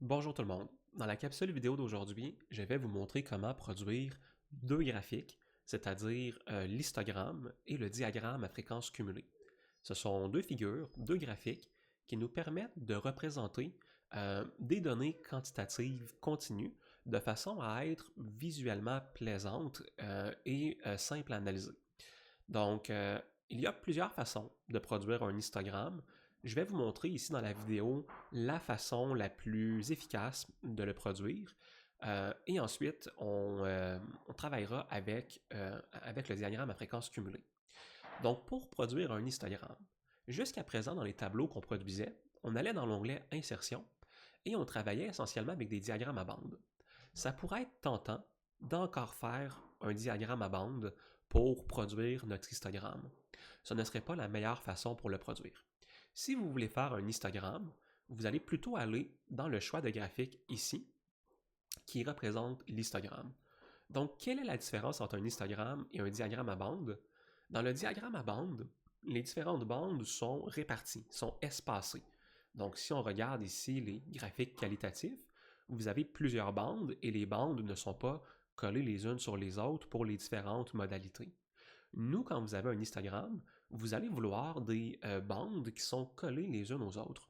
Bonjour tout le monde. Dans la capsule vidéo d'aujourd'hui, je vais vous montrer comment produire deux graphiques, c'est-à-dire l'histogramme et le diagramme à fréquence cumulée. Ce sont deux figures, deux graphiques qui nous permettent de représenter des données quantitatives continues de façon à être visuellement plaisante et simple à analyser. Donc, il y a plusieurs façons de produire un histogramme. Je vais vous montrer ici dans la vidéo la façon la plus efficace de le produire. Et ensuite, on travaillera avec le diagramme à fréquence cumulée. Donc, pour produire un histogramme, jusqu'à présent, dans les tableaux qu'on produisait, on allait dans l'onglet Insertion et on travaillait essentiellement avec des diagrammes à bande. Ça pourrait être tentant d'encore faire un diagramme à bande pour produire notre histogramme. Ce ne serait pas la meilleure façon pour le produire. Si vous voulez faire un histogramme, vous allez plutôt aller dans le choix de graphique ici, qui représente l'histogramme. Donc, quelle est la différence entre un histogramme et un diagramme à bande? Dans le diagramme à bande, les différentes bandes sont réparties, sont espacées. Donc, si on regarde ici les graphiques qualitatifs, vous avez plusieurs bandes et les bandes ne sont pas collées les unes sur les autres pour les différentes modalités. Nous, quand vous avez un histogramme, vous allez vouloir des bandes qui sont collées les unes aux autres.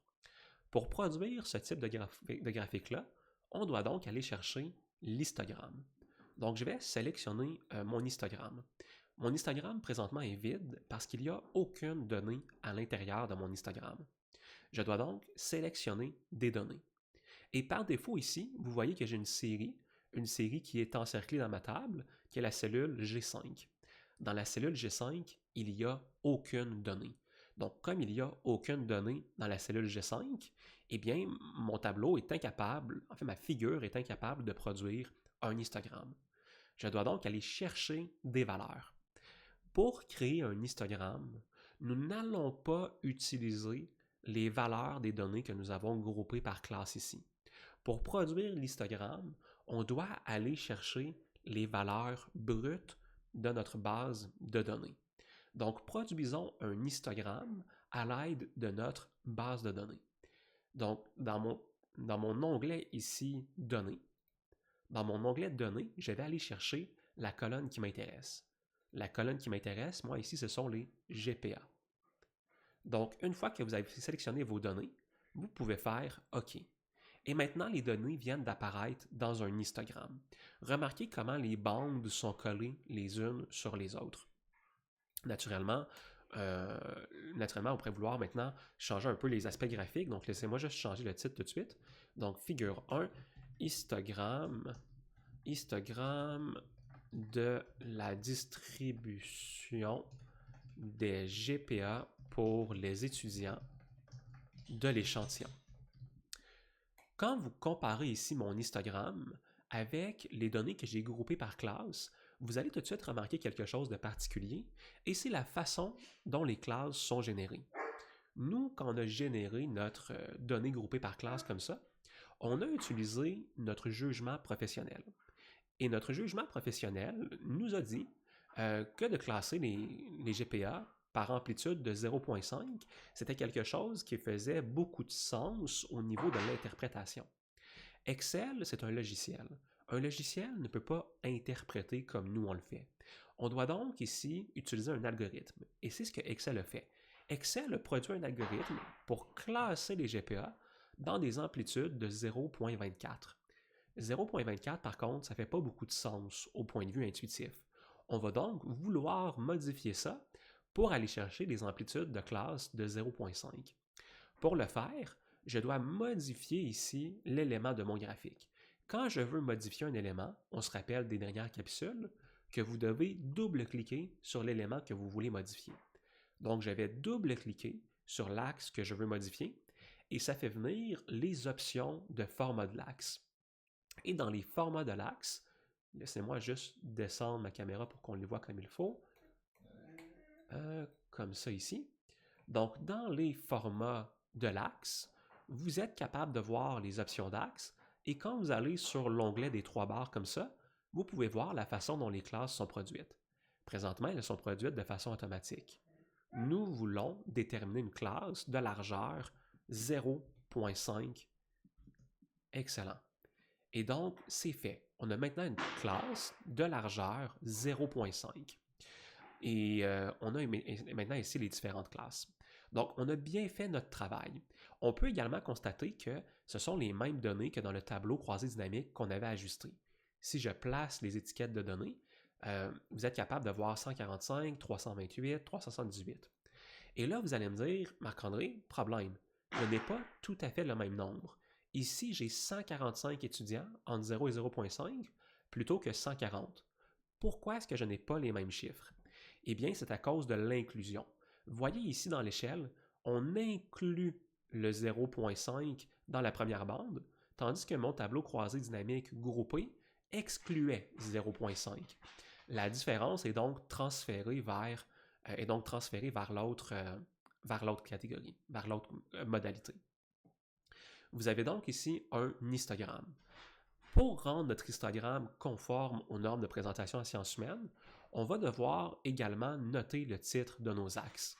Pour produire ce type de graphique-là, on doit donc aller chercher l'histogramme. Donc, je vais sélectionner mon histogramme. Mon histogramme présentement est vide parce qu'il n'y a aucune donnée à l'intérieur de mon histogramme. Je dois donc sélectionner des données. Et par défaut ici, vous voyez que j'ai une série qui est encerclée dans ma table, qui est la cellule G5. Dans la cellule G5, il n'y a aucune donnée. Donc, comme il n'y a aucune donnée dans la cellule G5, eh bien, mon tableau est incapable, en fait, ma figure est incapable de produire un histogramme. Je dois donc aller chercher des valeurs. Pour créer un histogramme, nous n'allons pas utiliser les valeurs des données que nous avons groupées par classe ici. Pour produire l'histogramme, on doit aller chercher les valeurs brutes de notre base de données. Donc, produisons un histogramme à l'aide de notre base de données. Donc, dans mon onglet ici, Données, dans mon onglet Données, je vais aller chercher la colonne qui m'intéresse. La colonne qui m'intéresse, moi ici, ce sont les GPA. Donc, une fois que vous avez sélectionné vos données, vous pouvez faire OK. Et maintenant, les données viennent d'apparaître dans un histogramme. Remarquez comment les bandes sont collées les unes sur les autres. Naturellement, on pourrait vouloir maintenant changer un peu les aspects graphiques. Donc, laissez-moi juste changer le titre tout de suite. Donc, figure 1, histogramme de la distribution des GPA pour les étudiants de l'échantillon. Quand vous comparez ici mon histogramme avec les données que j'ai groupées par classe, vous allez tout de suite remarquer quelque chose de particulier, et c'est la façon dont les classes sont générées. Nous, quand on a généré notre donnée groupée par classe comme ça, on a utilisé notre jugement professionnel. Et notre jugement professionnel nous a dit que de classer les GPA par amplitude de 0,5, c'était quelque chose qui faisait beaucoup de sens au niveau de l'interprétation. Excel, c'est un logiciel. Un logiciel ne peut pas interpréter comme nous on le fait. On doit donc ici utiliser un algorithme. Et c'est ce que Excel a fait. Excel a produit un algorithme pour classer les GPA dans des amplitudes de 0,24. 0,24, par contre, ça ne fait pas beaucoup de sens au point de vue intuitif. On va donc vouloir modifier ça pour aller chercher des amplitudes de classe de 0,5. Pour le faire, je dois modifier ici l'élément de mon graphique. Quand je veux modifier un élément, on se rappelle des dernières capsules, que vous devez double-cliquer sur l'élément que vous voulez modifier. Donc, je vais double-cliquer sur l'axe que je veux modifier et ça fait venir les options de format de l'axe. Et dans les formats de l'axe, laissez-moi juste descendre ma caméra pour qu'on les voit comme il faut. Comme ça ici. Donc, dans les formats de l'axe, vous êtes capable de voir les options d'axe et quand vous allez sur l'onglet des trois barres comme ça, vous pouvez voir la façon dont les classes sont produites. Présentement, elles sont produites de façon automatique. Nous voulons déterminer une classe de largeur 0,5 Excellent. Et donc, c'est fait. On a maintenant une classe de largeur 0.5. Et on a maintenant ici les différentes classes. Donc, on a bien fait notre travail. On peut également constater que ce sont les mêmes données que dans le tableau croisé dynamique qu'on avait ajusté. Si je place les étiquettes de données, vous êtes capable de voir 145, 328, 378. Et là, vous allez me dire, Marc-André, problème, je n'ai pas tout à fait le même nombre. Ici, j'ai 145 étudiants entre 0 et 0.5 plutôt que 140. Pourquoi est-ce que je n'ai pas les mêmes chiffres? Eh bien, c'est à cause de l'inclusion. Vous voyez ici dans l'échelle, on inclut le 0.5 dans la première bande, tandis que mon tableau croisé dynamique groupé excluait 0.5. La différence est donc transférée vers, l'autre catégorie, vers l'autre modalité. Vous avez donc ici un histogramme. Pour rendre notre histogramme conforme aux normes de présentation en sciences humaines, on va devoir également noter le titre de nos axes.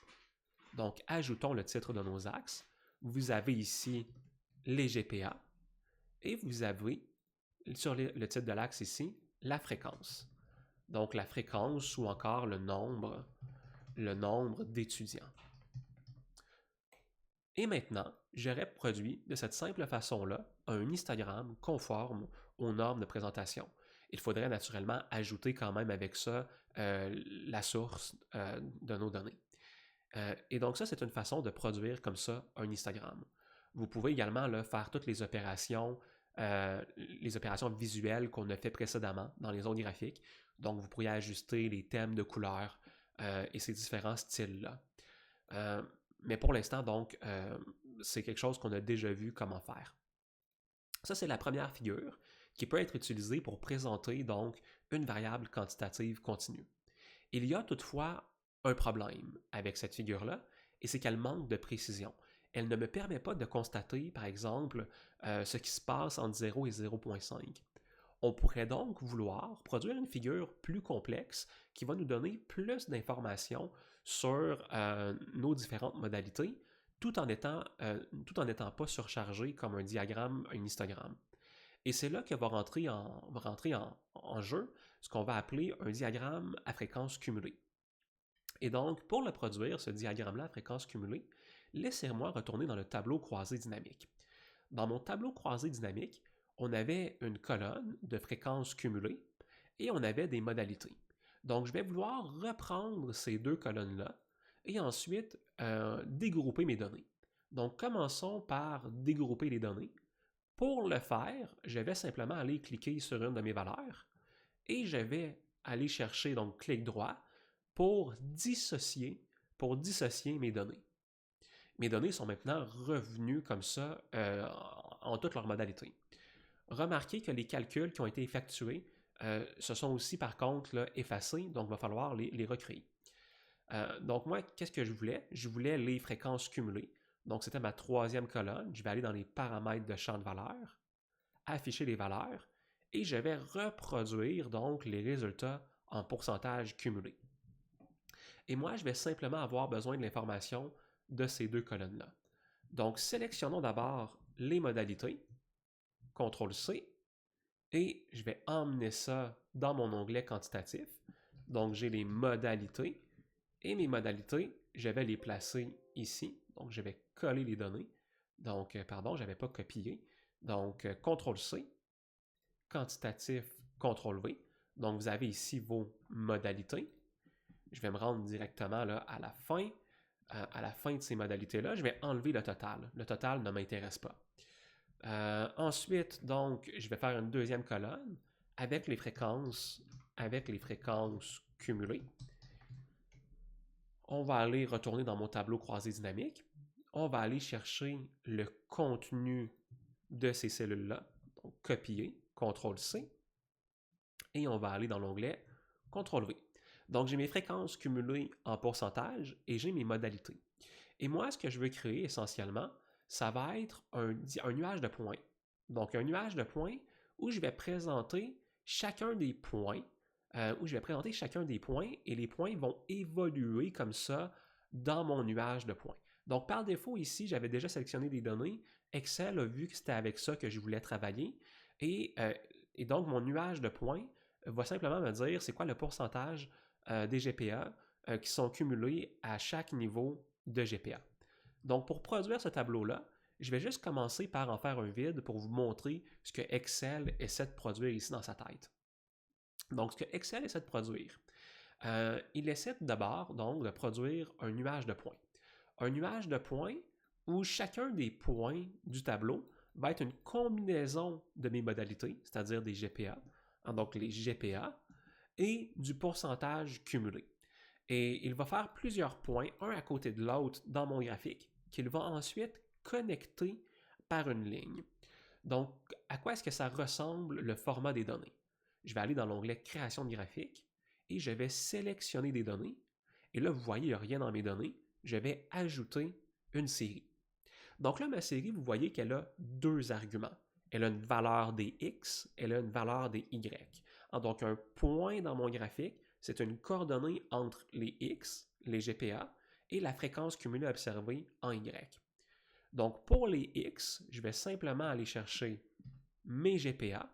Donc, ajoutons le titre de nos axes. Vous avez ici les GPA et vous avez, sur le titre de l'axe ici, la fréquence. Donc, la fréquence ou encore le nombre d'étudiants. Et maintenant, j'aurais produit de cette simple façon-là un histogramme conforme aux normes de présentation. Il faudrait naturellement ajouter quand même avec ça la source de nos données. Et donc ça, c'est une façon de produire comme ça un histogramme. Vous pouvez également là, faire toutes les opérations visuelles qu'on a fait précédemment dans les zones graphiques. Donc, vous pourriez ajuster les thèmes de couleurs et ces différents styles-là. Mais pour l'instant, donc, c'est quelque chose qu'on a déjà vu comment faire. Ça, c'est la première figure qui peut être utilisée pour présenter donc une variable quantitative continue. Il y a toutefois un problème avec cette figure-là, et c'est qu'elle manque de précision. Elle ne me permet pas de constater, par exemple, ce qui se passe entre 0 et 0.5. On pourrait donc vouloir produire une figure plus complexe qui va nous donner plus d'informations sur nos différentes modalités, tout en n'étant pas surchargé comme un diagramme, un histogramme. Et c'est là que va rentrer en jeu ce qu'on va appeler un diagramme à fréquence cumulée. Et donc, pour le produire, ce diagramme-là à fréquence cumulée, laissez-moi retourner dans le tableau croisé dynamique. Dans mon tableau croisé dynamique, on avait une colonne de fréquences cumulées et on avait des modalités. Donc, je vais vouloir reprendre ces deux colonnes-là et ensuite dégrouper mes données. Donc, commençons par dégrouper les données. Pour le faire, je vais simplement aller cliquer sur une de mes valeurs et je vais aller chercher, donc clic droit, pour dissocier mes données. Mes données sont maintenant revenues comme ça en toutes leurs modalités. Remarquez que les calculs qui ont été effectués se sont aussi par contre là, effacés, donc il va falloir les recréer. Donc moi, qu'est-ce que je voulais? Je voulais les fréquences cumulées. Donc c'était ma troisième colonne. Je vais aller dans les paramètres de champ de valeur, afficher les valeurs, et je vais reproduire donc les résultats en pourcentage cumulé. Et moi, je vais simplement avoir besoin de l'information de ces deux colonnes-là. Donc, sélectionnons d'abord les modalités, CTRL-C, et je vais emmener ça dans mon onglet quantitatif. Donc, j'ai les modalités, et mes modalités, je vais les placer ici. Donc, je vais coller les données. Donc, pardon, je n'avais pas copié. Donc, CTRL-C, quantitatif, CTRL-V. Donc, vous avez ici vos modalités. Je vais me rendre directement là, à la fin de ces modalités-là. Je vais enlever le total. Le total ne m'intéresse pas. Ensuite, donc, je vais faire une deuxième colonne avec les fréquences cumulées. On va aller retourner dans mon tableau croisé dynamique. On va aller chercher le contenu de ces cellules-là. Donc, copier, CTRL-C. Et on va aller dans l'onglet CTRL-V. Donc, j'ai mes fréquences cumulées en pourcentage et j'ai mes modalités. Et moi, ce que je veux créer essentiellement, ça va être un nuage de points. Donc, un nuage de points où je vais présenter chacun des points, et les points vont évoluer comme ça dans mon nuage de points. Donc, par défaut, ici, j'avais déjà sélectionné des données. Excel a vu que c'était avec ça que je voulais travailler. Et, euh, et donc, mon nuage de points va simplement me dire c'est quoi le pourcentage des GPA qui sont cumulés à chaque niveau de GPA. Donc, pour produire ce tableau-là, je vais juste commencer par en faire un vide pour vous montrer ce que Excel essaie de produire ici dans sa tête. Donc, ce que Excel essaie de produire, il essaie d'abord donc de produire un nuage de points. Un nuage de points où chacun des points du tableau va être une combinaison de mes modalités, c'est-à-dire des GPA, donc les GPA, et du pourcentage cumulé. Et il va faire plusieurs points, un à côté de l'autre dans mon graphique, qu'il va ensuite connecter par une ligne. Donc, à quoi est-ce que ça ressemble le format des données? Je vais aller dans l'onglet Création de graphique et je vais sélectionner des données. Et là, vous voyez, il n'y a rien dans mes données. Je vais ajouter une série. Donc là, ma série, vous voyez qu'elle a deux arguments. Elle a une valeur des X, elle a une valeur des Y. Donc un point dans mon graphique, c'est une coordonnée entre les X, les GPA, et la fréquence cumulée observée en Y. Donc pour les X, je vais simplement aller chercher mes GPA.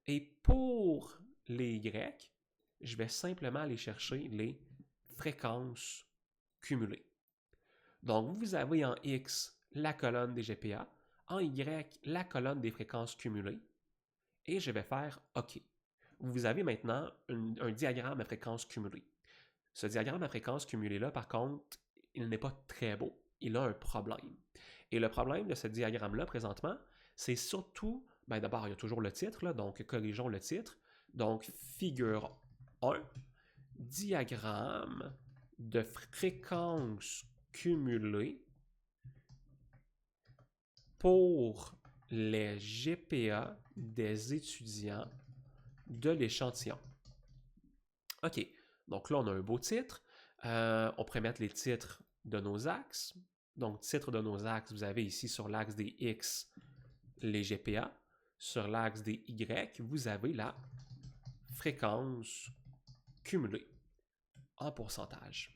Et pour les Y, je vais simplement aller chercher les fréquences cumulées. Donc, vous avez en X la colonne des GPA, en Y la colonne des fréquences cumulées, et je vais faire OK. Vous avez maintenant un diagramme à fréquence cumulée. Ce diagramme à fréquence cumulée-là, par contre, il n'est pas très beau. Il a un problème. Et le problème de ce diagramme-là, présentement, c'est surtout, d'abord, il y a toujours le titre, là, donc corrigeons le titre. Donc, figure 1, diagramme de fréquence cumulée pour les GPA des étudiants de l'échantillon. OK, donc là, on a un beau titre. On pourrait mettre les titres de nos axes. Donc, titre de nos axes, vous avez ici sur l'axe des X, les GPA. Sur l'axe des Y, vous avez la fréquence cumulée en pourcentage.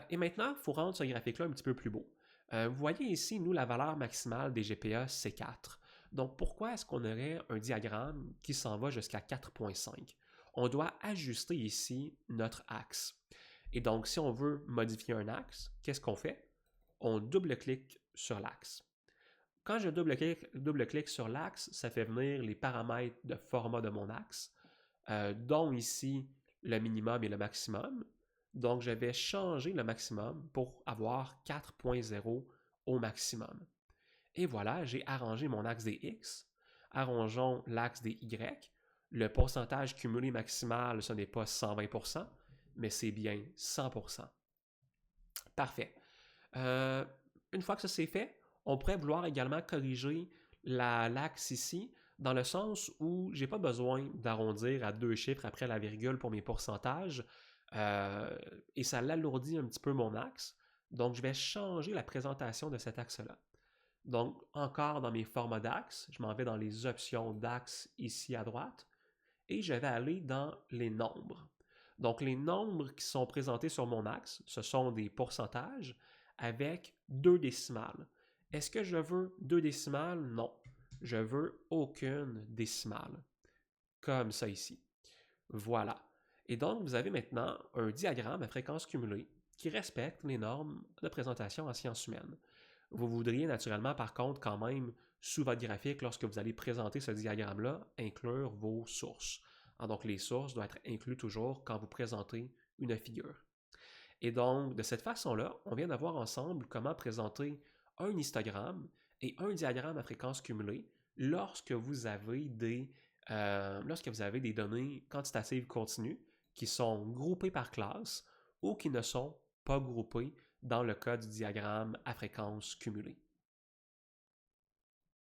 Et maintenant, il faut rendre ce graphique-là un petit peu plus beau. Vous voyez ici, nous, la valeur maximale des GPA, c'est 4. Donc, pourquoi est-ce qu'on aurait un diagramme qui s'en va jusqu'à 4.5? On doit ajuster ici notre axe. Et donc, si on veut modifier un axe, qu'est-ce qu'on fait? On double-clique sur l'axe. Quand je double-clique sur l'axe, ça fait venir les paramètres de format de mon axe, dont ici le minimum et le maximum. Donc, je vais changer le maximum pour avoir 4.0 au maximum. Et voilà, j'ai arrangé mon axe des X. Arrangeons l'axe des Y. Le pourcentage cumulé maximal, ce n'est pas 120%, mais c'est bien 100%. Parfait. Une fois que ça c'est fait, on pourrait vouloir également corriger l'axe ici, dans le sens où je n'ai pas besoin d'arrondir à 2 chiffres après la virgule pour mes pourcentages, et ça l'alourdit un petit peu mon axe. Donc, je vais changer la présentation de cet axe-là. Donc, encore dans mes formats d'axe, je m'en vais dans les options d'axe ici à droite, et je vais aller dans les nombres. Donc, les nombres qui sont présentés sur mon axe, ce sont des pourcentages avec 2 décimales. Est-ce que je veux 2 décimales? Non. Je veux aucune décimale. Comme ça ici. Voilà. Et donc, vous avez maintenant un diagramme à fréquence cumulée qui respecte les normes de présentation en sciences humaines. Vous voudriez naturellement, par contre, quand même, sous votre graphique, lorsque vous allez présenter ce diagramme-là, inclure vos sources. Donc, les sources doivent être incluses toujours quand vous présentez une figure. Et donc, de cette façon-là, on vient d'avoir ensemble comment présenter un histogramme et un diagramme à fréquence cumulée lorsque vous avez des données quantitatives continues qui sont groupées par classe ou qui ne sont pas groupées dans le cas du diagramme à fréquence cumulée.